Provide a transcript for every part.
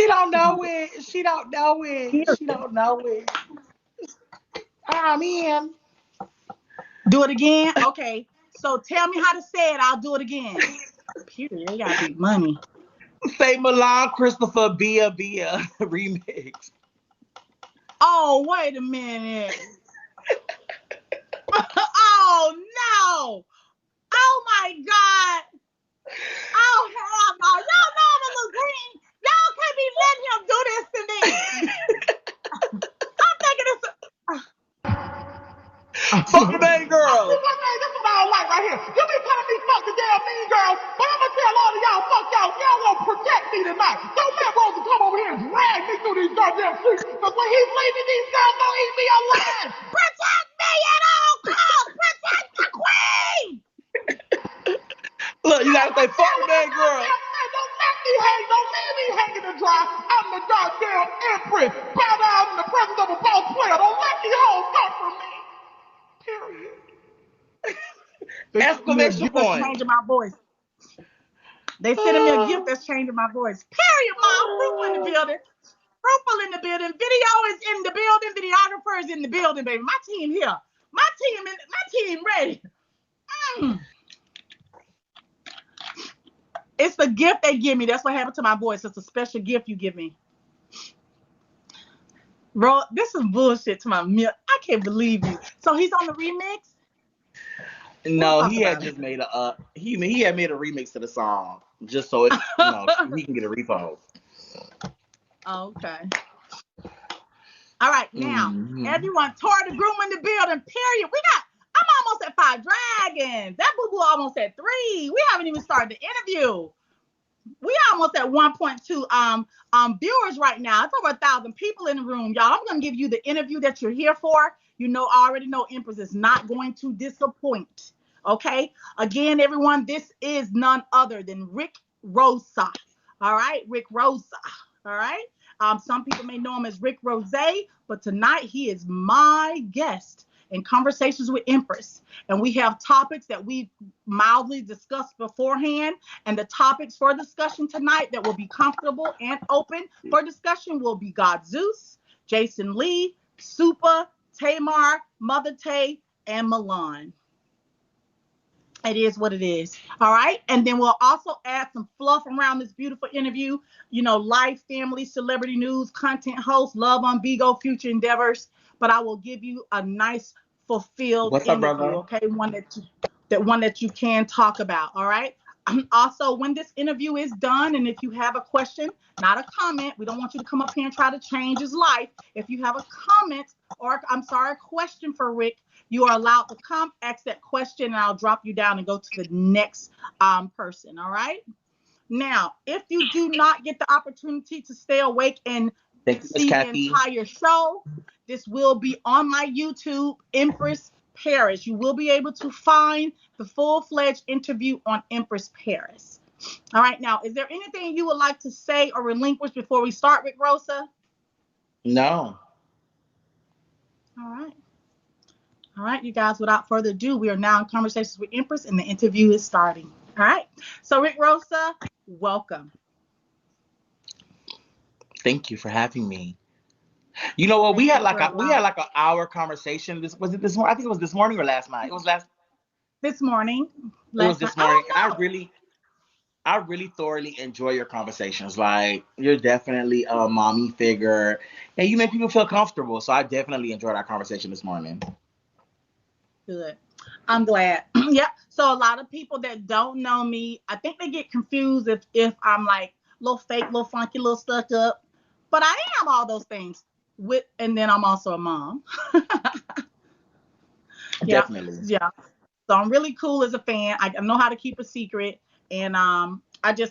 She don't know it. She don't know it. She don't know it. I'm in. Do it again? Okay. So tell me how to say it. I'll do it again. Period. They got big money. Say Milan Christopher Bia remix. Oh, wait a minute. Oh, no. Oh, my God. Oh, hell no. Y'all know I'm a little green. Y'all can't be letting him do this to me. I'm thinking it's... Fuck the main girl. This is what I don't like right here. You be telling me fuck the damn mean girls, but I'm gonna tell all of y'all fuck y'all. Y'all gonna protect me tonight. Don't let Rosa come over here and drag me through these goddamn streets. Cause when he's leaving, these girls gonna eat me alive. Protect me at all costs. Protect the queen. Look, you gotta say fuck the main girl. Don't let me hang. Don't leave me hanging to dry. I'm the goddamn empress. Bow down in the presence of a boss player. Don't let me hold stuff from me. Period. Exclamation That's point. changing my voice. They sending me a gift that's changing my voice. Period, Mom. Fruitful in the building. Fruitful in the building. Video is in the building. Videographer is in the building, baby. My team here. My team ready. It's the gift they give me. That's what happened to my voice. It's a special gift you give me. Bro, this is bullshit to my milk. I can't believe you. So he's on the remix? No, he had just made a he had made a remix to the song just so it, he can get a repo. Okay. All right, now everyone, Tori the Groom in the building. Period. I'm almost at 5 dragons. That boo boo almost at 3. We haven't even started the interview. We almost at 1.2 viewers right now. It's over 1,000 people in the room, y'all. I'm gonna give you the interview that you're here for. I already know Empress is not going to disappoint. Okay. Again, everyone, this is none other than Rick Rosa. All right, Rick Rosa. All right. Some people may know him as Rick Rose, but tonight he is my guest in Conversations with Empress. And we have topics that we mildly discussed beforehand. And the topics for discussion tonight that will be comfortable and open for discussion will be God Zeus, Jason Lee, Supa, Tamar, Mother Tay, and Milan. It is what it is. All right. And then we'll also add some fluff around this beautiful interview. Life, family, celebrity news, content host, love on Bigo, future endeavors. But I will give you a nice, fulfilled interview. Okay. One that you can talk about. All right. Also, when this interview is done, and if you have a question, not a comment, we don't want you to come up here and try to change his life. If you have a comment or a question for Rick, you are allowed to come, ask that question, and I'll drop you down and go to the next person. All right. Now, if you do not get the opportunity to stay awake and see the entire show, this will be on my YouTube, EmpressParis. You will be able to find the full-fledged interview on EmpressParis. All right. Now, is there anything you would like to say or relinquish before we start, Rick Rosa? No. All right, you guys, without further ado, we are now in Conversations with Empress, and the interview is starting. All right. So, Rick Rosa, welcome. Thank you for having me. You know what? We had like an hour conversation. Was it this morning? I think it was this morning or last night. It was this morning. It was this morning. And I really thoroughly enjoy your conversations. Like, you're definitely a mommy figure, and you make people feel comfortable. So I definitely enjoyed our conversation this morning. Good. I'm glad. Yep. So a lot of people that don't know me, I think they get confused if I'm like little fake, little funky, little stuck up. But I am all those things. And then I'm also a mom. Definitely. Yeah. So I'm really cool as a fan. I know how to keep a secret. And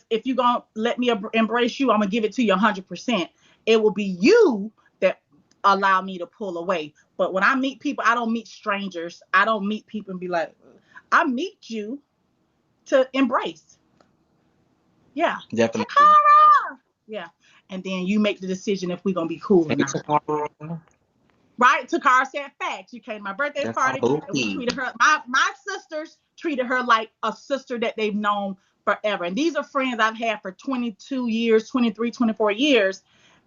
if you're going to let me embrace you, I'm going to give it to you 100%. It will be you that allow me to pull away. But when I meet people, I don't meet strangers. I don't meet people and be like, I meet you to embrace. Yeah. Definitely. Takara! Yeah. And then you make the decision if we're going to be cool or not. Right? Takara said facts. You came to my birthday party and we treated her, my sisters treated her like a sister that they've known forever. And these are friends I've had for 22 years, 23, 24 years.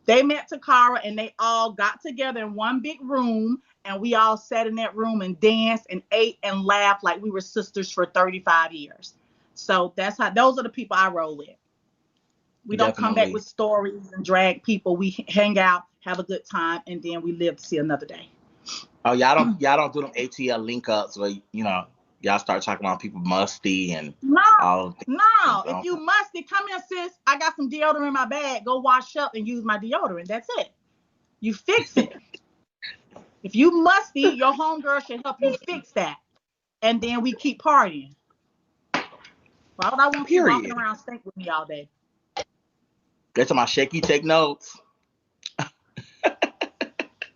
They met Takara and they all got together in one big room, and we all sat in that room and danced and ate and laughed like we were sisters for 35 years. So those are the people I roll with. We don't come back Definitely. with stories and drag people. We hang out, have a good time, and then we live to see another day. Oh, y'all don't do them ATL link ups where y'all start talking about people musty and No, all of the things. no. I If don't, you musty, come here, sis. I got some deodorant in my bag. Go wash up and use my deodorant. That's it. You fix it. If you musty, your homegirl should help you fix that. And then we keep partying. Why would I want you walking period. around stink with me all day? That's my shaky take notes.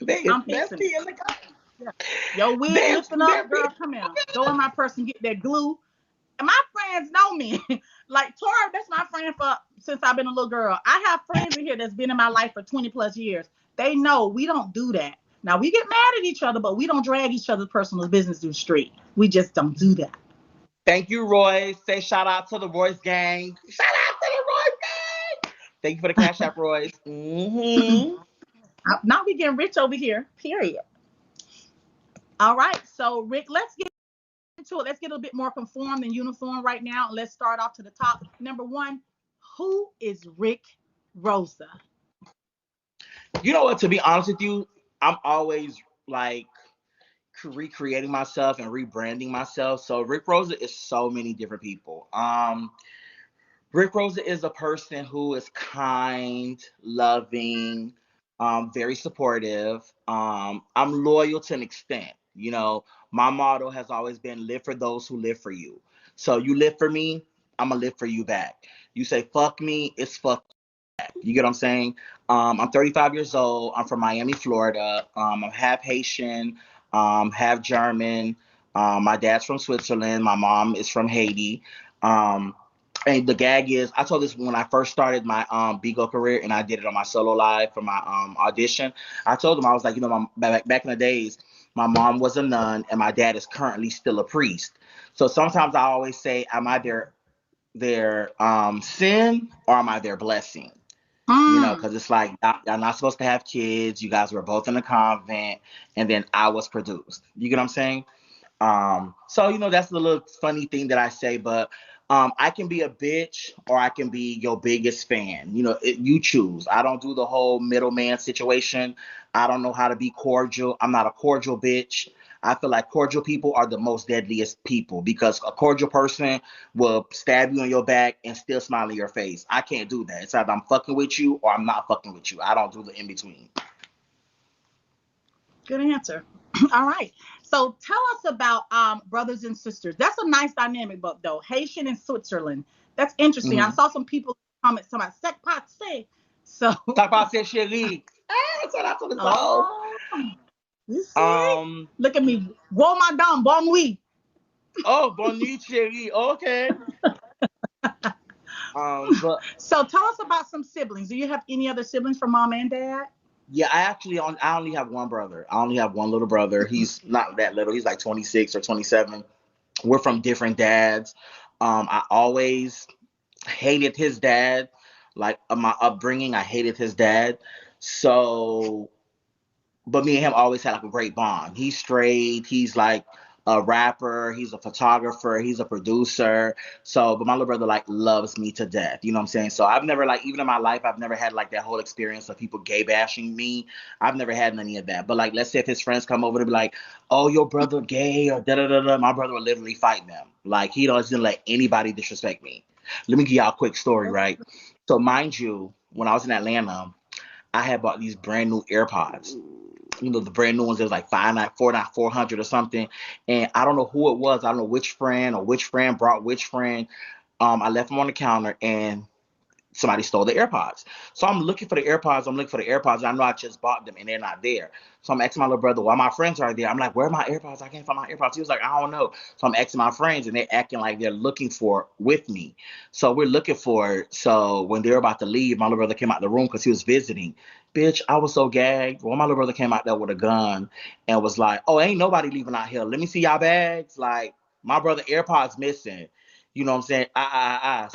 They is I'm fixing it. messy in the Yeah. Your wig They're lifting up, messy. girl, come here. Go in my purse and get that glue. And my friends know me. Like Tora, that's my friend for since I've been a little girl. I have friends in here that's been in my life for 20 plus years. They know we don't do that. Now we get mad at each other, but we don't drag each other's personal business through the street. We just don't do that. Thank you, Royce. Say shout out to the Royce gang. Shout out to the Royce gang. Thank you for the cash app, Royce. Now we getting rich over here. Period. All right. So Rick, let's get into it. Let's get a bit more conformed and uniform right now. Let's start off to the top. Number one, who is Rick Rosa? You know what? To be honest with you, I'm always like recreating myself and rebranding myself. So Rick Rosa is so many different people. Rick Rosa is a person who is kind, loving, very supportive. I'm loyal to an extent. My motto has always been live for those who live for you. So you live for me, I'm gonna live for you back. You say fuck me, it's fuck. You get what I'm saying? I'm 35 years old. I'm from Miami, Florida. I'm half Haitian, half German. My dad's from Switzerland. My mom is from Haiti. Um, and the gag is, I told this when I first started my Bigo career, and I did it on my solo live for my audition. I told them I was like, back in the days, my mom was a nun, and my dad is currently still a priest. So sometimes I always say, am I their sin or am I their blessing? Mm. Because it's like y'all not supposed to have kids. You guys were both in a convent, and then I was produced. You get what I'm saying? So that's the little funny thing that I say, but I can be a bitch or I can be your biggest fan. You choose. I don't do the whole middleman situation. I don't know how to be cordial. I'm not a cordial bitch. I feel like cordial people are the most deadliest people because a cordial person will stab you in your back and still smile in your face. I can't do that. It's either I'm fucking with you or I'm not fucking with you. I don't do the in between. Good answer. All right. So tell us about brothers and sisters. That's a nice dynamic, but though Haitian and Switzerland. That's interesting. I Mm-hmm. saw some people comment some about sec pot say. So Talk about cette chérie. That's what I told the song. oh, you see? Um. Look at me. Woe madame, bon nuit. Oh, bonne nuit, chérie. Okay. But So tell us about some siblings. Do you have any other siblings from mom and dad? yeah, I only have one brother. I only have one little brother. He's not that little. He's like 26 or 27. We're from different dads. I always hated his dad. Like my upbringing, I hated his dad. So but me and him always had like a great bond. He's straight. He's like a rapper. He's a photographer. He's a producer. So, but my little brother like loves me to death. You know what I'm saying? So I've never like even in my life I've never had like that whole experience of people gay bashing me. I've never had any of that. But like let's say if his friends come over to be like, oh your brother gay or da da da da, my brother would literally fight them. Like he doesn't let anybody disrespect me. Let me give y'all a quick story, right? So mind you, when I was in Atlanta, I had bought these brand new AirPods. The brand new ones. It was like 400 or something. And I don't know who it was. I don't know which friend or which friend brought which friend. I left them on the counter and somebody stole the AirPods. So I'm looking for the AirPods. I'm looking for the AirPods. And I know I just bought them and they're not there. So I'm asking my little brother, why my friends are there? I'm like, where are my AirPods? I can't find my AirPods. He was like, I don't know. So I'm asking my friends and they're acting like they're looking for it with me. So we're looking for it. So when they were about to leave, my little brother came out the room because he was visiting. Bitch, I was so gagged. Well, my little brother came out there with a gun and was like, oh, ain't nobody leaving out here. Let me see y'all bags. Like, my brother AirPods missing. You know what I'm saying?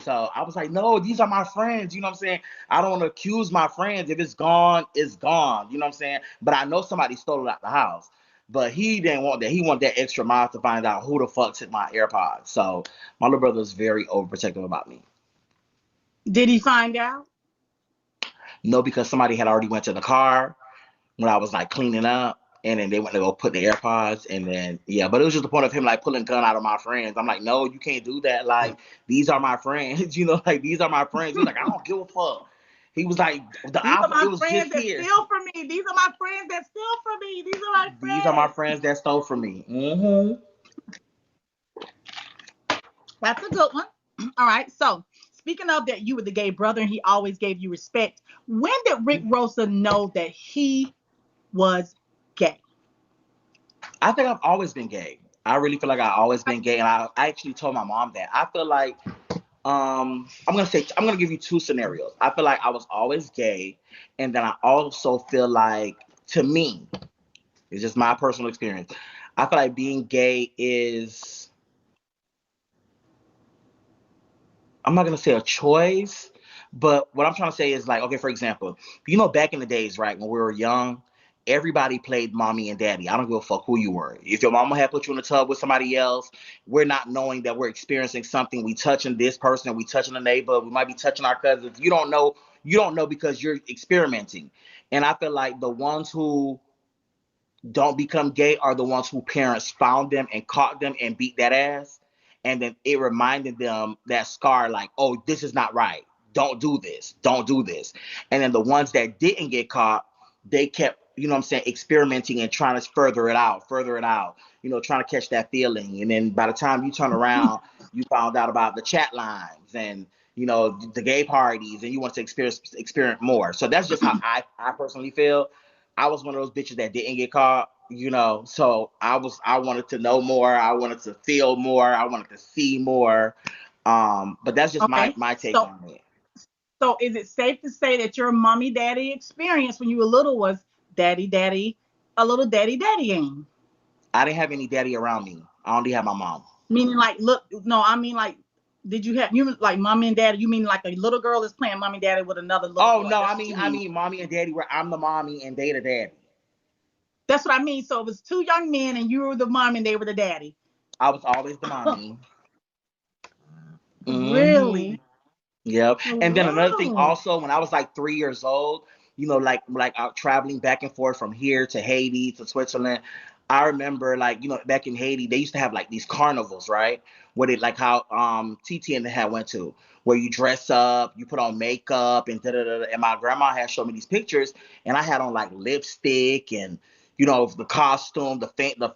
So I was like, no, these are my friends. You know what I'm saying? I don't want to accuse my friends. If it's gone, it's gone. You know what I'm saying? But I know somebody stole it out the house. But he didn't want that. He wanted that extra mile to find out who the fuck took my AirPods. So my little brother was very overprotective about me. Did he find out? No, because somebody had already went to the car when I was like cleaning up, and then they went to go put the AirPods, and then yeah, but it was just the point of him like pulling gun out of my friends. I'm like, no, you can't do that. Like these are my friends, you know, like these are my friends. He was like, I don't give a fuck. He was like, the These are album, it my was friends just that here. steal from me. These are my friends that steal from me. These are my These are my friends. friends that stole from me. Mm-hmm. That's a good one. All right. So speaking of that, you were the gay brother and he always gave you respect. When did Rick Rosa know that he was gay? I think I've always been gay. I really feel like I've always been gay, and I actually told my mom that. I feel like I'm gonna give you two scenarios. I feel like I was always gay, and then I also feel like, to me, it's just my personal experience. I feel like being gay is, I'm not gonna say a choice, but what I'm trying to say is like, okay, for example, you know, back in the days, right, when we were young, everybody played mommy and daddy. I don't give a fuck who you were. If your mama had put you in the tub with somebody else, we're not knowing that we're experiencing something. We touching this person, we touching the neighbor, we might be touching our cousins. You don't know because you're experimenting. And I feel like the ones who don't become gay are the ones who parents found them and caught them and beat that ass. And then it reminded them that scar, like, oh, this is not right. Don't do this. Don't do this. And then the ones that didn't get caught, they kept, you know what I'm saying, experimenting and trying to further it out, you know, trying to catch that feeling. And then by the time you turn around, you found out about the chat lines and, you know, the gay parties, and you want to experience more. So that's just how I personally feel. I was one of those bitches that didn't get caught, you know. So I wanted to know more. I wanted to feel more. I wanted to see more. But that's just Okay. my take So on it. so is it safe to say that your mommy daddy experience when you were little was daddy, a little daddying? I didn't have any daddy around me. I only had my mom. Meaning like look no, I mean like did you have you like mommy and daddy? You mean like a little girl is playing mommy and daddy with another little Oh boy? no, That's what you I mean. mean mommy and daddy, where I'm the mommy and they the daddy. That's what I mean. So it was two young men and you were the mom and they were the daddy. I was always the mommy. Mm-hmm. Really? Yep. And then another thing Wow. also, when I was like 3 years old, you know, like out traveling back and forth from here to Haiti to Switzerland. I remember, like, you know, back in Haiti, they used to have like these carnivals, right? Where they, like how TT and the had went to, where you dress up, you put on makeup and da da da. And my grandma had showed me these pictures, and I had on like lipstick and, you know, the costume, the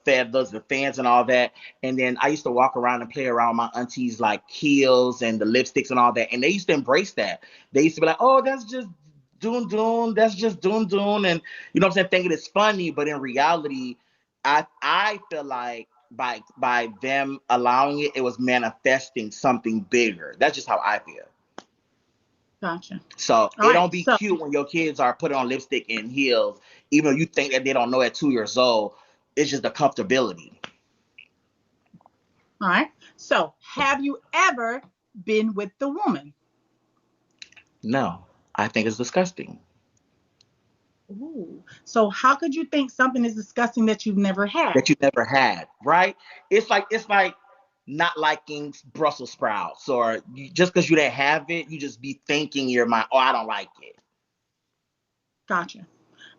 feathers, the fans, and all that. And then I used to walk around and play around my auntie's like heels and the lipsticks and all that. And they used to embrace that. They used to be like, oh, that's just doon doon. That's just doon doon. And you know what I'm saying? Thinking it's funny, but in reality, I feel like by them allowing it, it was manifesting something bigger. That's just how I feel. Gotcha. So All it right. don't be So, cute when your kids are putting on lipstick and heels, even though you think that they don't know at 2 years old. It's just the comfortability. all right. So, have you ever been with the woman? No, I think it's disgusting. Ooh. So, how could you think something is disgusting that you've never had? That you never had, right? It's like not liking Brussels sprouts, or just because you didn't have it, you just be thinking in your mind, oh, I don't like it. Gotcha.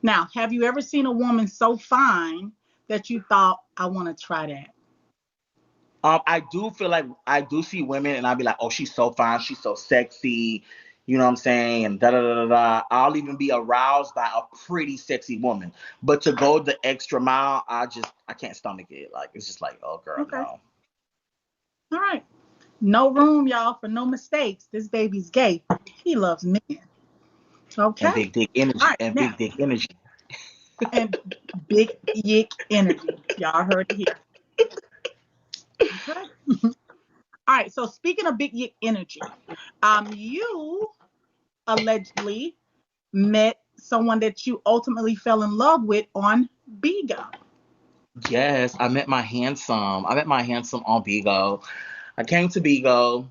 Now, have you ever seen a woman so fine that you thought, I want to try that? I do feel like I do see women, and I'll be like, oh, she's so fine, she's so sexy, you know what I'm saying, and da da da da da. I'll even be aroused by a pretty sexy woman, but to go the extra mile, I can't stomach it. Like it's just like, oh, girl, Okay. no. All right. No room, y'all, for no mistakes. This baby's gay. He loves men. Okay. And big dick All energy, right. and Now, big dick energy. and big yick energy. Y'all heard it here. Okay. All right. So speaking of big yick energy, you allegedly met someone that you ultimately fell in love with on Bigo. Yes, I met my handsome. I met my handsome on Bigo. I came to Bigo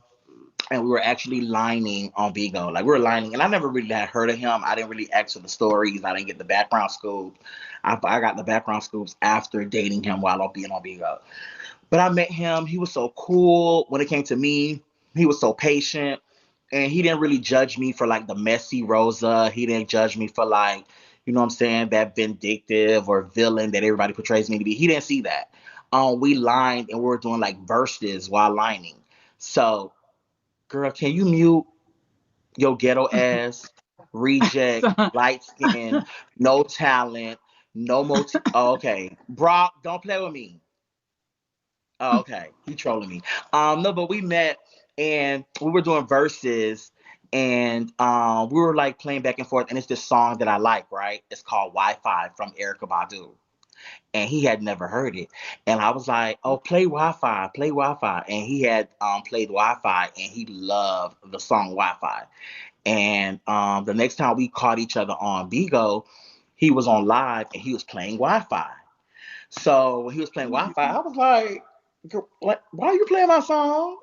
and we were actually lining on Bigo. Like we were lining, and I never really had heard of him. I didn't really ask for the stories. I didn't get the background scoop. I got the background scoops after dating him while I'm being on Bigo. But I met him. He was so cool when it came to me. He was so patient. And he didn't really judge me for like the messy Rosa. He didn't judge me for like, you know what I'm saying, that vindictive or villain that everybody portrays me to be. He didn't see that. We lined and we were doing like verses while lining. So, girl, can you mute your ghetto ass, reject, light skin, no talent, no motive? Oh, okay. Brock, don't play with me. Oh, okay. He trolling me. No, but we met and we were doing verses and we were like playing back and forth and it's this song that I like, right? It's called Wi-Fi from Erica Badu. And he had never heard it. And I was like, oh, play Wi-Fi, play Wi-Fi. And he had played Wi-Fi and he loved the song Wi-Fi. And the next time we caught each other on Bigo, he was on live and he was playing Wi-Fi. So when he was playing Wi-Fi, I was like, "What? Why are you playing my song?"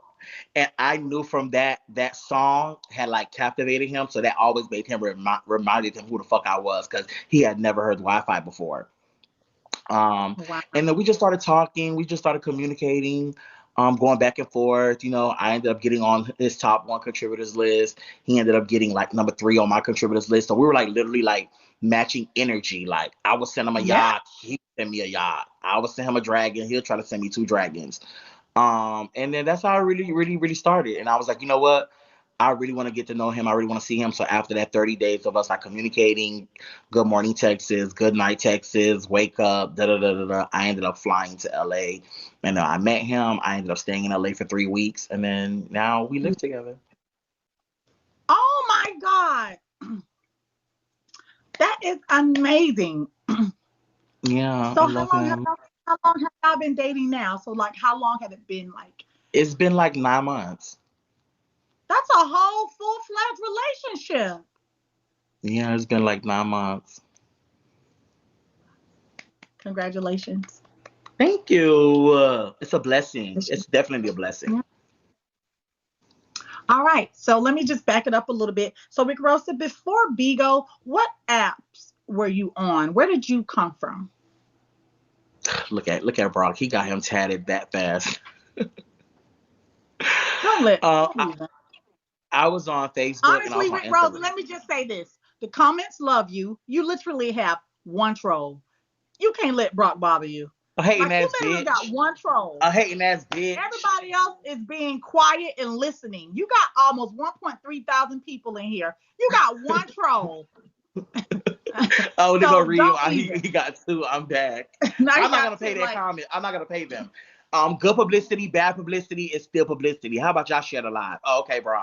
And I knew from that song had like captivated him, so that always made him reminded him who the fuck I was because he had never heard Wi-Fi before. Wow. And then we just started talking. We just started communicating, going back and forth. You know, I ended up getting on his top one contributors list. He ended up getting like number three on my contributors list. So we were like literally like matching energy. Like I would send him a Yeah. yacht, he would send me a yacht. I would send him a dragon, he'll try to send me two dragons. And then that's how I really, really, really started. And I was like, you know what? I really want to get to know him. I really want to see him. So after that 30 days of us like communicating, good morning Texas, good night Texas, wake up, da da da da da. I ended up flying to LA, and I met him. I ended up staying in LA for 3 weeks, and then now we live together. Oh my God. That is amazing. Yeah, I So love him. how long have y'all been dating now? So like how long have it been like? It's been like 9 months. That's a whole full-fledged relationship. Yeah, it's been like 9 months. Congratulations. Thank you. It's a blessing. It's definitely a blessing. Yeah. All right. So let me just back it up a little bit. So Rick Rosa, before Bigo, what apps were you on? Where did you come from? Look at Brock. He got him tatted that fast. Don't let Uh, I, please. I was on Facebook and I Honestly, was on Rick Rosa, Instagram. let me just say this. The comments love you. You literally have one troll. You can't let Brock bother you. A hating Like you ass literally got bitch. one troll. A hating ass bitch. Everybody else is being quiet and listening. You got almost 1.3 thousand people in here. You got one troll. Oh, they gonna So read him. don't even. He got two. I'm back. Now you I'm not gonna got pay to that like, comment. I'm not gonna pay them. Good publicity, bad publicity is still publicity. How about y'all share the live? Oh, okay, bro.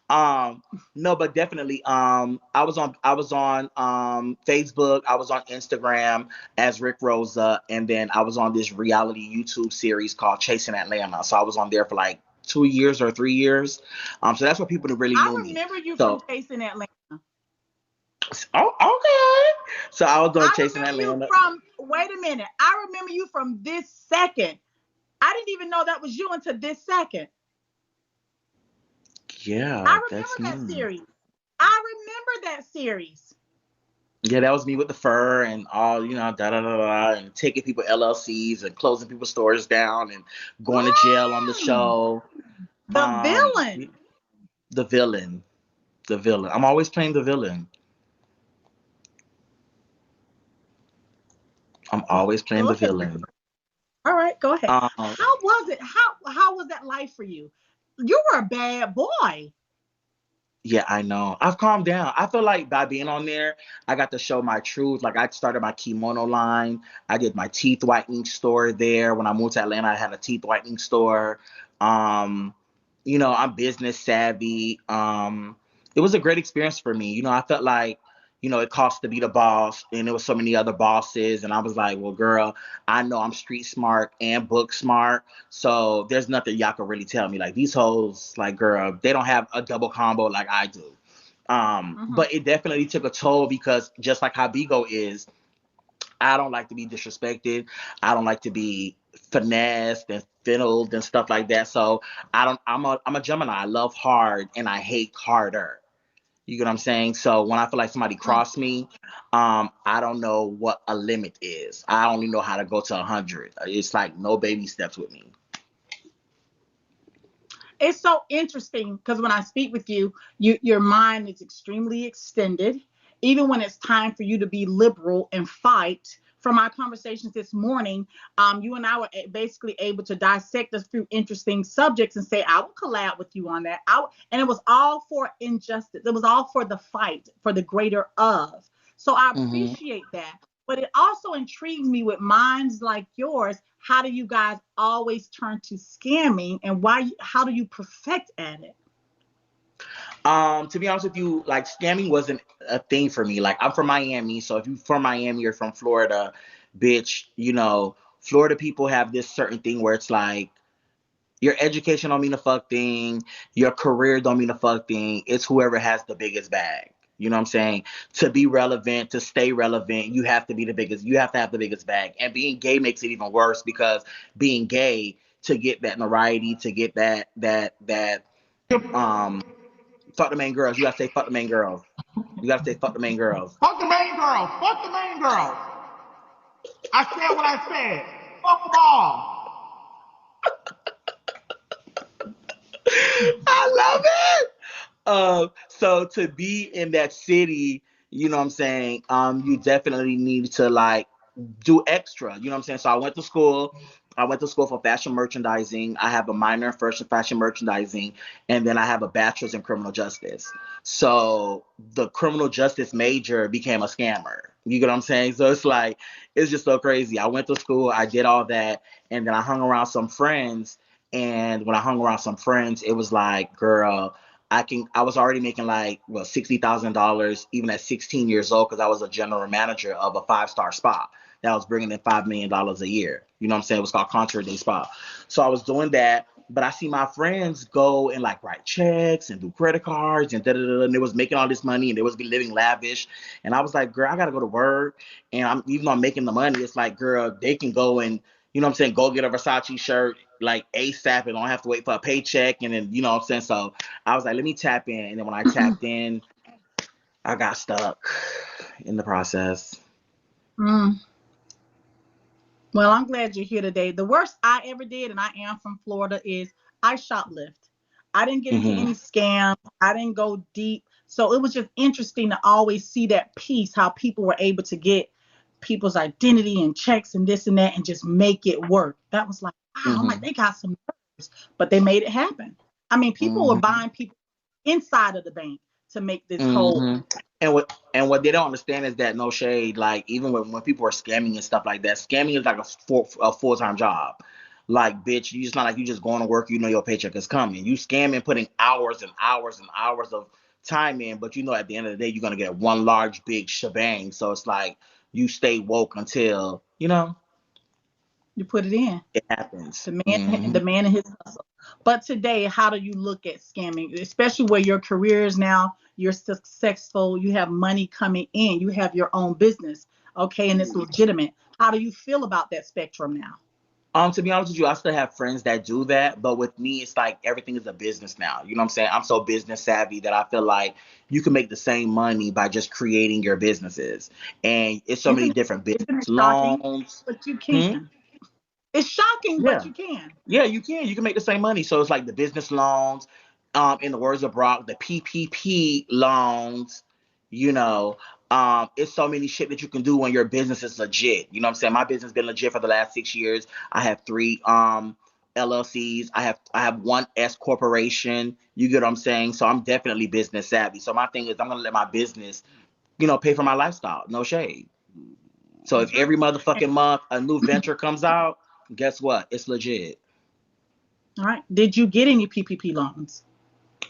Um, no, but definitely. I was on Facebook. I was on Instagram as Rick Rosa, and then I was on this reality YouTube series called Chasing Atlanta. So I was on there for like 2 years or 3 years. So that's where people really I knew me. remember you from So, Chasing Atlanta. oh, okay. So I was doing I Chasing remember you Atlanta. from, wait a minute. I remember you from this second. I didn't even know that was you until this second. Yeah, I that's remember that me. series. I remember that series. Yeah, that was me with the fur and all, da da da da, and taking people LLCs and closing people's stores down and going to jail on the Mm, show. the Um, villain. the villain, the villain. I'm always playing the villain. I'm always playing Go the ahead. villain. All right, go ahead. Um, How was it? How was that life for you? You were a bad boy. Yeah, I know. I've calmed down. I feel like by being on there, I got to show my truth. Like I started my kimono line. I did my teeth whitening store there. When I moved to Atlanta, I had a teeth whitening store. Um, I'm business savvy. It was a great experience for me. I felt like, it cost to be the boss, and there was so many other bosses, and I was like, well, girl, I know I'm street smart and book smart. So there's nothing y'all can really tell me. Like these hoes, like girl, they don't have a double combo like I do. Hmm. But it definitely took a toll because just like how Bigo is, I don't like to be disrespected. I don't like to be finessed and fiddled and stuff like that. So I don't. I'm a Gemini. I love hard and I hate harder. You get what I'm saying? So when I feel like somebody crossed me, I don't know what a limit is. I only know how to go to 100. It's like no baby steps with me. It's so interesting because when I speak with you, your mind is extremely extended. Even when it's time for you to be liberal and fight. From our conversations this morning, you and I were basically able to dissect us through interesting subjects and say, I will collab with you on that. And it was all for injustice. It was all for the fight, for the greater of. So I Hmm. appreciate that. But it also intrigues me with minds like yours. How do you guys always turn to scamming, and how do you perfect at it? To be honest with you, like scamming wasn't a thing for me. Like I'm from Miami, so if you from Miami or from Florida, bitch, Florida people have this certain thing where it's like your education don't mean a fuck thing, your career don't mean a fuck thing. It's whoever has the biggest bag. You know what I'm saying? To be relevant, to stay relevant, you have to be the biggest. You have to have the biggest bag. And being gay makes it even worse because being gay to get that notoriety, to get that um fuck the main girls. You gotta say fuck the main girls. You gotta say fuck the main girls. Fuck the main girls. Fuck the main girls. I said what I said. Fuck them all. I love it. So to be in that city, you know what I'm saying? You definitely need to like do extra. You know what I'm saying? So I went to school. I went to school for fashion merchandising. I have a minor in fashion merchandising, and then I have a bachelor's in criminal justice. So the criminal justice major became a scammer. You get what I'm saying? So it's like it's just so crazy. I went to school, I did all that, and then I hung around some friends. And when I hung around some friends, it was like, girl, I was already making like $60,000 even at 16 years old because I was a general manager of a 5-star spa that was bringing in $5 million a year. You know what I'm saying? It was called Contour Day Spa. So I was doing that, but I see my friends go and like write checks and do credit cards and da da da, and they was making all this money and they was be living lavish. And I was like, girl, I gotta go to work, and even though I'm making the money, it's like, girl, they can go and you know what I'm saying, go get a Versace shirt like ASAP and don't have to wait for a paycheck. And then, you know what I'm saying? So I was like, let me tap in. And then when I tapped in, I got stuck in the process. Mm. Well, I'm glad you're here today. The worst I ever did, and I am from Florida, is I shoplift. I didn't get into Hmm. any scams. I didn't go deep. So it was just interesting to always see that piece, how people were able to get people's identity and checks and this and that and just make it work. That was like, wow, I'm like, Hmm. they got some nerves, but they made it happen. I mean, people were Hmm. buying people inside of the bank to make this whole. Hmm. And what they don't understand is that no shade, like even when people are scamming and stuff like that, scamming is like a full-time job. Like, bitch, you just not like you just going to work, you know your paycheck is coming. You scamming, putting hours and hours and hours of time in, but you know at the end of the day you're gonna get one large big shebang. So it's like you stay woke until You put it in. it happens. The man and his hustle. But today, how do you look at scamming, especially where your career is now? You're successful. You have money coming in. You have your own business. Okay, and it's legitimate. How do you feel about that spectrum now? To be honest with you, I still have friends that do that, but with me, it's like everything is a business now. You know what I'm saying? I'm so business savvy that I feel like you can make the same money by just creating your businesses, and it's so many Isn't it? different Isn't business it shocking? loans. But you Hmm? can. It's shocking, but Yeah. you can. Yeah, you can. You can make the same money. So it's like the business loans, in the words of Brock, the PPP loans, you know, it's so many shit that you can do when your business is legit. You know what I'm saying? My business has been legit for the last 6 years. I have three LLCs. I have one S corporation. You get what I'm saying? So I'm definitely business savvy. So my thing is I'm gonna let my business, pay for my lifestyle. No shade. So if That's right. every motherfucking month a new venture comes out, guess what? It's legit. All right. Did you get any PPP loans?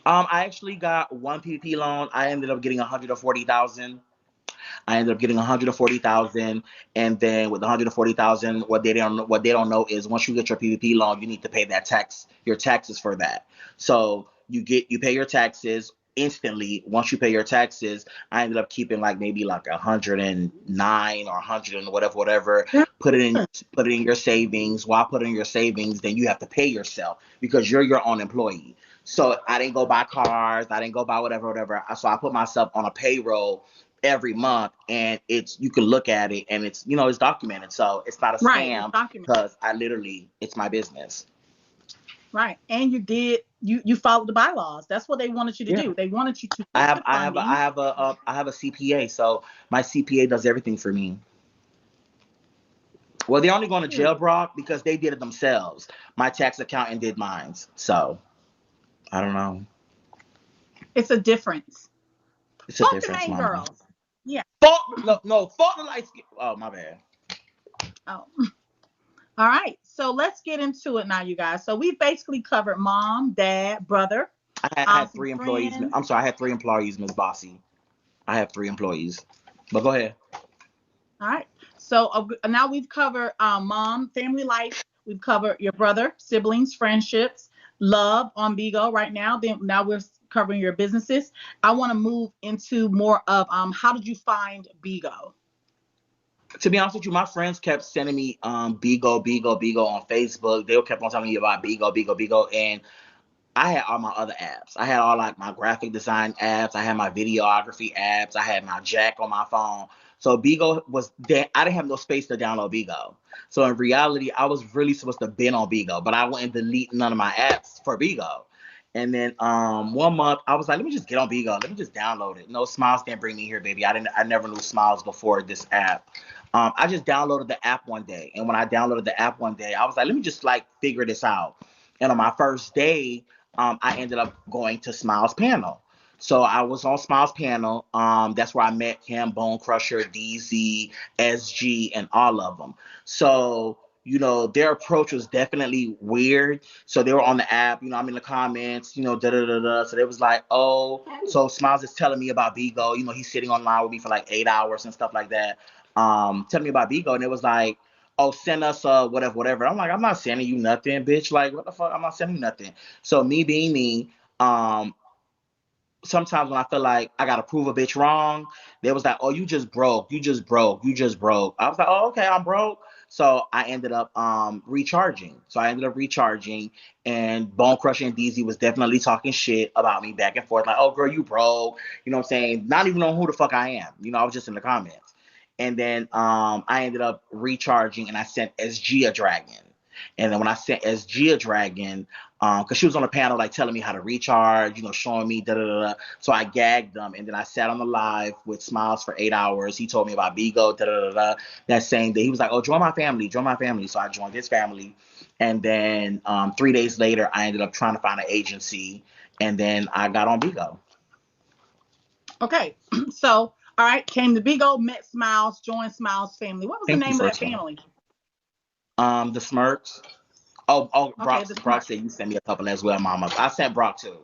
I actually got one PP loan. I ended up getting 140,000. I ended up getting 140,000, and then with 140,000, what they don't know is once you get your PPP loan, you need to pay that tax, your taxes for that. So you pay your taxes. instantly once you pay your taxes. I ended up keeping like maybe like 109 or 100 and whatever. Put it in your savings. While putting in your savings, then you have to pay yourself because you're your own employee. So I didn't go buy cars. I didn't go buy whatever. So I put myself on a payroll every month, and it's you can look at it, and it's it's documented. So it's not a Right. It's scam documented. because it's my business. Right. And you followed the bylaws. That's what they wanted you to Yeah. do. They wanted you to get the funding. I have a CPA, so my CPA does everything for me. Well, they're only going to jail, Brock, because they did it themselves. My tax accountant did mine, so I don't know. It's a difference. It's a Fuck the difference, main mama. girls. Yeah. Fuck the light skin. Oh, my bad. Oh. All right. So let's get into it now, you guys. So we basically covered mom, dad, brother, I had some three employees. friends. I'm sorry, I had three employees, Miss Bossy. I have three employees. But go ahead. All right. So now we've covered mom, family life. We've covered your brother, siblings, friendships, love on Bigo right now. Then now we're covering your businesses. I want to move into more of how did you find Bigo? To be honest with you, my friends kept sending me Bigo on Facebook. They kept on telling me about Bigo, and I had all my other apps. I had all like my graphic design apps. I had my videography apps. I had my Jack on my phone. So Bigo was there. I didn't have no space to download Bigo. So in reality, I was really supposed to been on Bigo, but I wouldn't delete none of my apps for Bigo. And then one month I was like, let me just get on Bigo. Let me just download it. No, Smiles didn't bring me here, baby. I never knew Smiles before this app. I just downloaded the app one day, and when I downloaded the app one day, I was like, let me just like figure this out. And on my first day, I ended up going to Smiles panel. So I was on Smiles panel. That's where I met him, Bone Crusher, DZ, SG, and all of them. So their approach was definitely weird. So they were on the app. I'm in the comments. Da da da da. So they was like, oh, so Smiles is telling me about Bigo. He's sitting online with me for like 8 hours and stuff like that. Telling me about Bigo, and it was like, oh, send us whatever. I'm like, I'm not sending you nothing, bitch. Like, what the fuck? I'm not sending you nothing. So me being me, sometimes when I feel like I gotta prove a bitch wrong, they was like, oh, you just broke, you just broke, you just broke. I was like, oh, okay, I'm broke. So I ended up recharging. And Bone Crusher and DZ was definitely talking shit about me back and forth, like, oh girl, you broke, what I'm saying? Not even knowing who the fuck I am. I was just in the comments. And then I ended up recharging and I sent SG a dragon. And then when I sent SG a dragon, because she was on a panel like telling me how to recharge, showing me da da da da. So I gagged them, and then I sat on the live with Smiles for 8 hours. He told me about Bigo, da da da da. That same day, he was like, "Oh, join my family, join my family." So I joined his family, and then 3 days later, I ended up trying to find an agency, and then I got on Bigo. Okay, so all right, came to Bigo, met Smiles, joined Smiles family. What was the Thank you, name of that first one. family? The Smirks. Oh, Okay, Brock said you sent me a couple as well, Mama. I sent Brock too.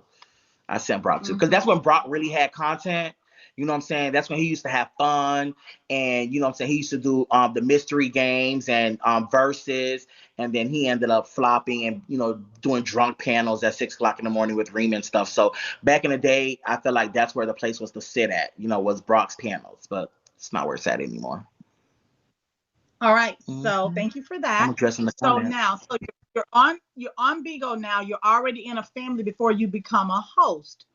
Because that's when Brock really had content. You know what I'm saying? That's when he used to have fun, and you know what I'm saying. He used to do the mystery games and verses, and then he ended up flopping and doing drunk panels at 6 o'clock in the morning with Reem and stuff. So back in the day, I feel like that's where the place was to sit at. Was Brock's panels, but it's not where it's at anymore. All right, so thank you for that. I'm addressing the So comments. now, so you're on Bigo now. You're already in a family before you become a host.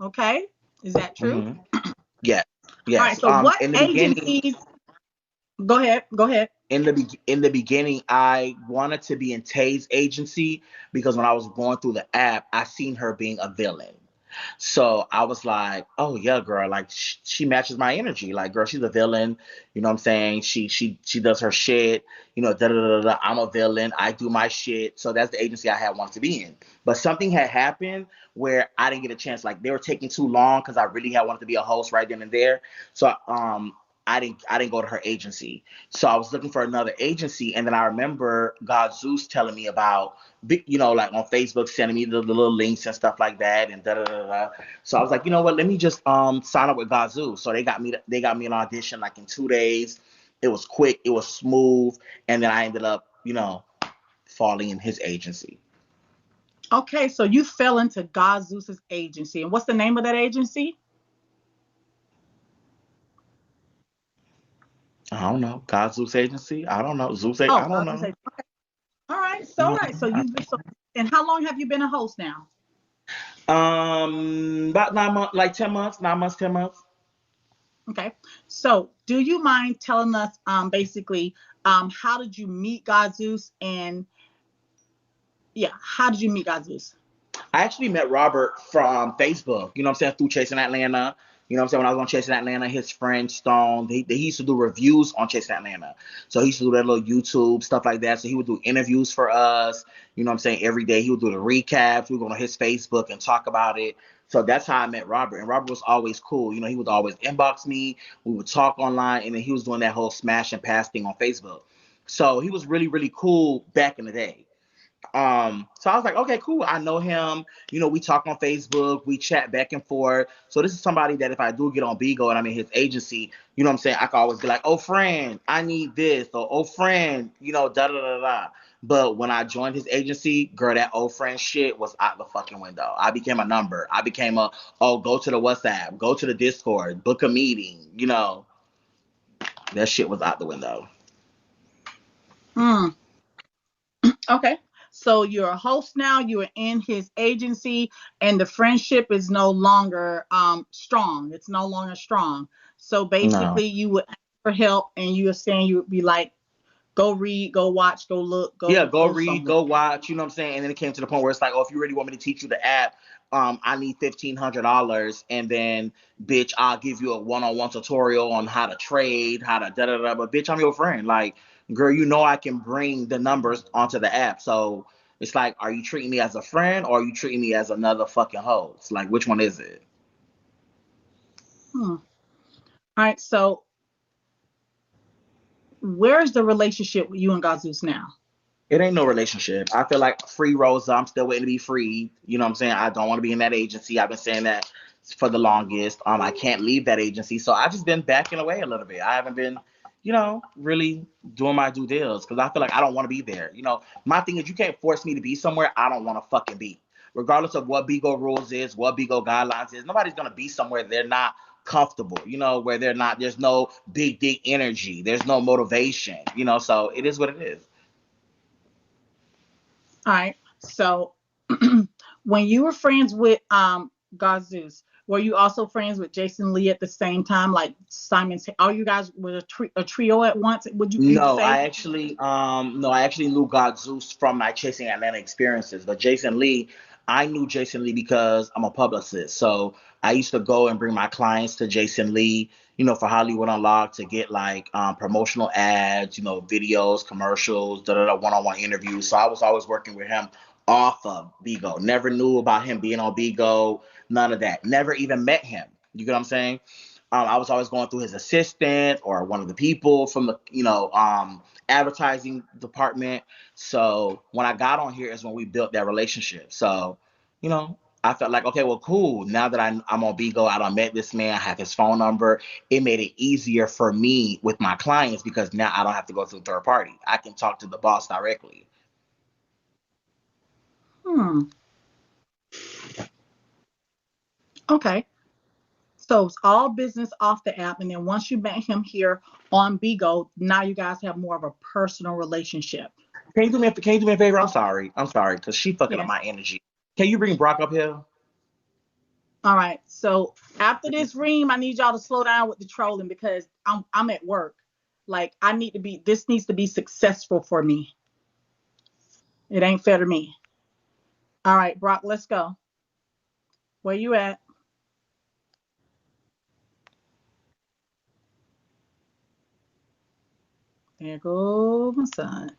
Okay, is that true? Yes, All right. yes. So what In the beginning, agencies? Go ahead. Go ahead. in the beginning, I wanted to be in Tay's agency because when I was going through the app, I seen her being a villain. So I was like, oh yeah, girl, like she matches my energy. Like, girl, she's a villain. You know what I'm saying? She does her shit. Da da da da. I'm a villain. I do my shit. So that's the agency I had wanted to be in. But something had happened where I didn't get a chance. Like they were taking too long because I really had wanted to be a host right then and there. So I didn't go to her agency. So I was looking for another agency, and then I remember God Zeus telling me about, like on Facebook, sending me the little links and stuff like that, and da da da da. So I was like, you know what? Let me just sign up with God Zeus. So they got me an audition like in 2 days. It was quick, it was smooth, and then I ended up, falling in his agency. Okay, so you fell into God Zeus's agency. And what's the name of that agency? I don't know. God Zeus Agency? I don't know. I Oh, don't God Zeus know. agency. All right, so No. right. So you've been so and how long have you been a host now? About 9 months, like 10 months, 9 months, 10 months. Okay. So do you mind telling us basically how did you meet God Zeus and yeah, how did you meet God Zeus? I actually met Robert from Facebook, you know what I'm saying, through Chasing Atlanta. You know what I'm saying? When I was on Chasing Atlanta, his friend Stone, he used to do reviews on Chasing Atlanta. So he used to do that little YouTube, stuff like that. So he would do interviews for us, you know what I'm saying, every day. He would do the recaps. We would go on his Facebook and talk about it. So that's how I met Robert. And Robert was always cool. You know, he would always inbox me. We would talk online. And then he was doing that whole smash and pass thing on Facebook. So he was really, really cool back in the day. So I was like, okay, cool. I know him. You know, we talk on Facebook, we chat back and forth. So this is somebody that if I do get on Bigo and I'm in his agency, you know what I'm saying? I can always be like, oh friend, I need this, or oh friend, you know, da da da da. But when I joined his agency, girl, that old friend shit was out the fucking window. I became a number. I became a go to the WhatsApp, go to the Discord, book a meeting, you know. That shit was out the window. Mm, okay. So you're a host now, you're in his agency, and the friendship is no longer strong. It's no longer strong. So No. basically you would ask for help and you were saying you would be like, go read, go watch, go look, Yeah, go go go read, somewhere. go watch, you know what I'm saying? And then it came to the point where it's like, oh, if you really want me to teach you the app, I need $1,500, and then bitch, I'll give you a one-on-one tutorial on how to trade, how to da da da. But bitch, I'm your friend. Like, girl, you know I can bring the numbers onto the app. So it's like, are you treating me as a friend or are you treating me as another fucking host? Like, which one is it? Hmm. All right. So where's the relationship with you and Gazus now? It ain't no relationship. I feel like free Rosa. I'm still waiting to be freed. You know what I'm saying? I don't want to be in that agency. I've been saying that for the longest. I can't leave that agency. So I've just been backing away a little bit. I haven't been, you know, really doing my due deals because I feel like I don't want to be there. You know, my thing is you can't force me to be somewhere I don't want to fucking be. Regardless of what Bigo rules is, what Bigo guidelines is, nobody's gonna be somewhere they're not comfortable, you know, where they're not, there's no big dick energy, there's no motivation, you know, so it is what it is. All right. So when you were friends with Gazus, were you also friends with Jason Lee at the same time? Like Simon, all you guys were a trio at once? Would you No, say? I actually knew God Zeus from my Chasing Atlanta experiences. But Jason Lee, I knew Jason Lee because I'm a publicist. So I used to go and bring my clients to Jason Lee, you know, for Hollywood Unlocked to get like promotional ads, you know, videos, commercials, da da da, one-on-one interviews. So I was always working with him off of Bigo. Never knew about him being on Bigo, none of that. Never even met him. You get what I'm saying? I was always going through his assistant or one of the people from the advertising department. So when I got on here is when we built that relationship. So you know I felt like okay, well, cool. Now that I'm on Bigo, I don't met this man. I have his phone number. It made it easier for me with my clients because now I don't have to go through a third party. I can talk to the boss directly. Hmm. Okay. So it's all business off the app, and then once you met him here on Bigo, now you guys have more of a personal relationship. Can you do me a favor? I'm Okay. sorry. I'm sorry because she fucking up Yes. my energy. Can you bring Brock up here? All right. So after this ream, I need y'all to slow down with the trolling because I'm at work. Like I need to be. This needs to be successful for me. It ain't fair to me. All right, Brock. Let's go. Where you at? There goes my son.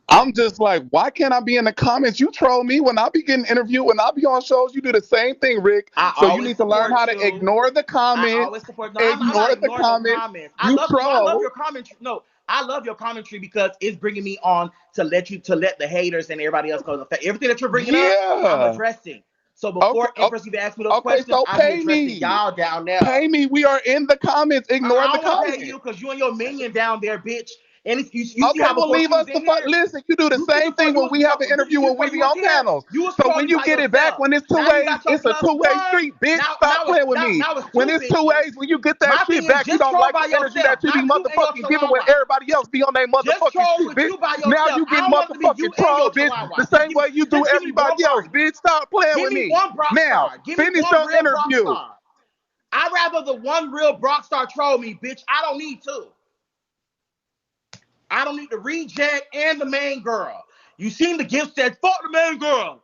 I'm just like, why can't I be in the comments? You troll me when I be getting interviewed, when I be on shows. You do the same thing, Rick. I So you always need to learn support how to you. ignore the I comments. always support. No, I'm not Ignore the ignoring no comments. comments. I You love no, I love troll. your commentary. No, I love your commentary because it's bringing me on to let the haters and everybody else go. Everything that you're bringing up, I'm Yeah. addressing. So Okay. before Empress even asked me those Okay. questions, So I be pay addressing me. y'all down there. Pay me. We are in the comments. Ignore I the don't want to pay comments. you because you and your minion down there, bitch. And if you see Okay, how well, before leave she was us in the fuck. here, Listen, you do the you see same before thing you when was we have an you interview see when we before you be was on here, panels. you was So when trolling you by get it back, yourself. when it's two Now you ways, got your it's a club two-way squad. street, bitch. Now Stop playing with me. now it's When two it's two bitches. ways, when you get that My shit thing is back, you just don't troll like by the energy yourself, that you be not you and your motherfucking giving when chihuahua. everybody else be on their Just motherfucking troll shit, with bitch. you by Now yourself. you I get don't want it to be you motherfucking and your troll, bitch, chihuahua. the same way you do Just give me one everybody else, party. bitch. Stop playing Give with me me. one Brock Now, star. Give me finish one your real Brock interview. star. I'd rather the one real Brock star troll me, bitch. I don't need two. I don't need the reject and the main girl. You seen the gift said, fuck the main girl.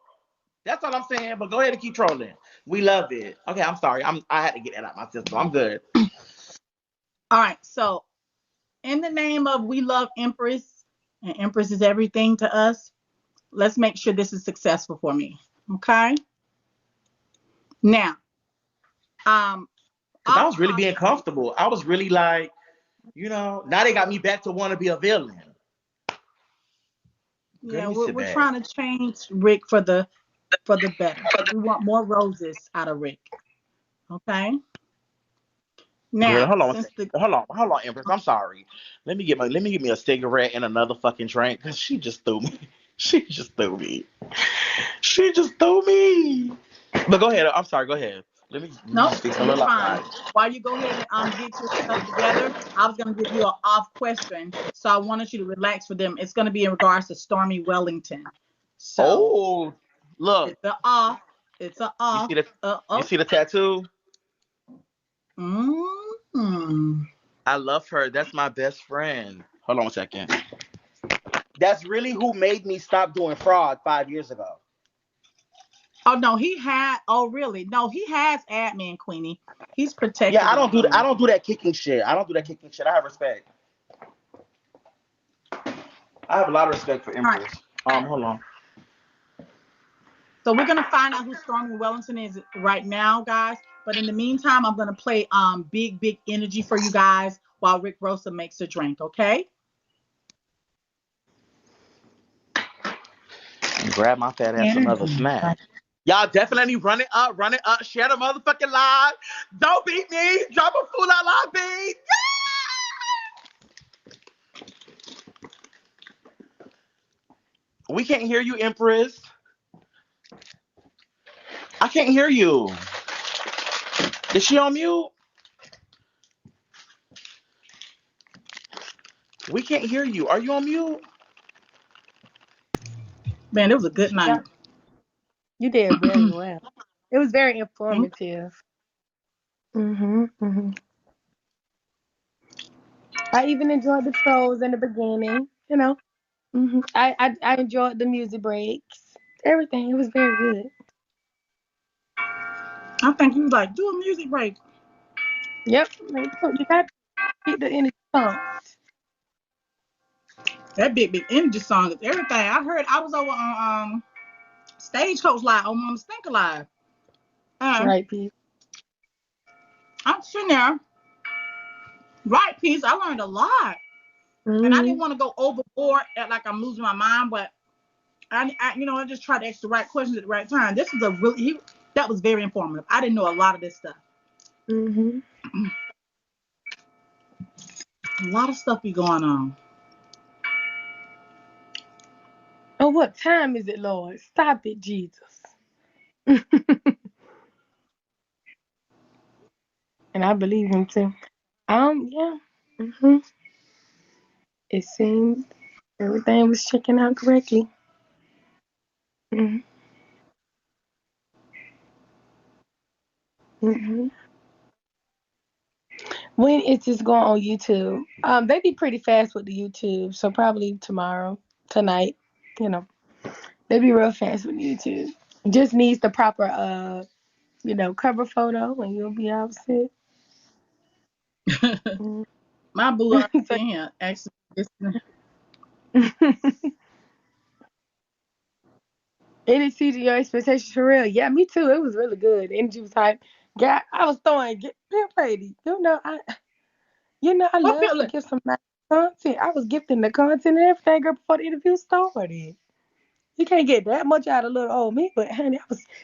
That's all I'm saying, but go ahead and keep trolling. We love it. Okay, I'm sorry. I had to get that out of my system. I'm good. All right. So, in the name of we love Empress, and Empress is everything to us, let's make sure this is successful for me. Okay. Now, Because I off was really being topic. comfortable. I was really like, now they got me back to want to be a villain. Girl, Yeah, let me we're, sit we're back. trying to change Rick for the better. We want more roses out of Rick. Okay. Girl, Now, hold on a since second. the Hold on, Empress. I'm sorry. Let me get me a cigarette and another fucking drink because she just threw me. She just threw me. She just threw me. But go ahead. I'm sorry. Go ahead. Let me Nope, just fix a you're little fine. outside. While you go ahead and get your stuff together, I was gonna give you an off question, so I wanted you to relax with them. It's gonna be in regards to Stormy Wellington. So Oh, look. it's a off. It's a You off. see the you Oh. see the tattoo? Mm. I love her. That's my best friend. Hold on a second. That's really who made me stop doing fraud 5 years ago. Oh no, he had. Oh really? No, he has admin, Queenie. He's Yeah, protective of I them. don't do that kicking shit. I don't do that kicking shit. I have respect. I have a lot of respect for All right. Empress. Hold on. So we're gonna find out who Stormy Wellington is right now, guys. But in the meantime, I'm gonna play big energy for you guys while Rick Rosa makes a drink. Okay. Grab my fat ass another Energy. snack. Y'all definitely run it up, share the motherfucking live. Don't beat me. Drop a fool out live beat. We can't hear you, Empress. I can't hear you. Is she on mute? We can't hear you. Are you on mute? Man, it was a good Yeah, night. you did very well. It was very Mm, informative. Hmm. I even enjoyed the trolls in the beginning. I enjoyed the music breaks. Everything. It was very good. I think he was like, do a music break. Yep. Like, you got to keep the energy pumped. That big energy song is everything. I heard I was over on Stagecoach Live on Mama Stinker Live. And Right, P. I'm sitting there, right piece. I learned a lot. And I didn't Hmm. want to go overboard at like I'm losing my mind, but I just tried to ask the right questions at the right time. This was that was very informative. I didn't know a lot of this stuff. Hmm. A lot of stuff be going on. Oh, what time is it, Lord? Stop it, Jesus. And I believe him too. Yeah. Hmm. It seemed everything was checking out correctly. Hmm. Hmm. When is this going on YouTube? They be pretty fast with the YouTube, so probably tomorrow, tonight. You know, they be real fast with YouTube. Just needs the proper cover photo, and you'll be all set. Mm. My boo already So, in here actually listening. it exceeded your expectations for real. Yeah, me too. It was really good. Energy was hype. Yeah, I was throwing pimp lady. I What love to Philip? give some nice content. I was gifting the content and everything girl, before the interview started. You can't get that much out of little old me, but honey,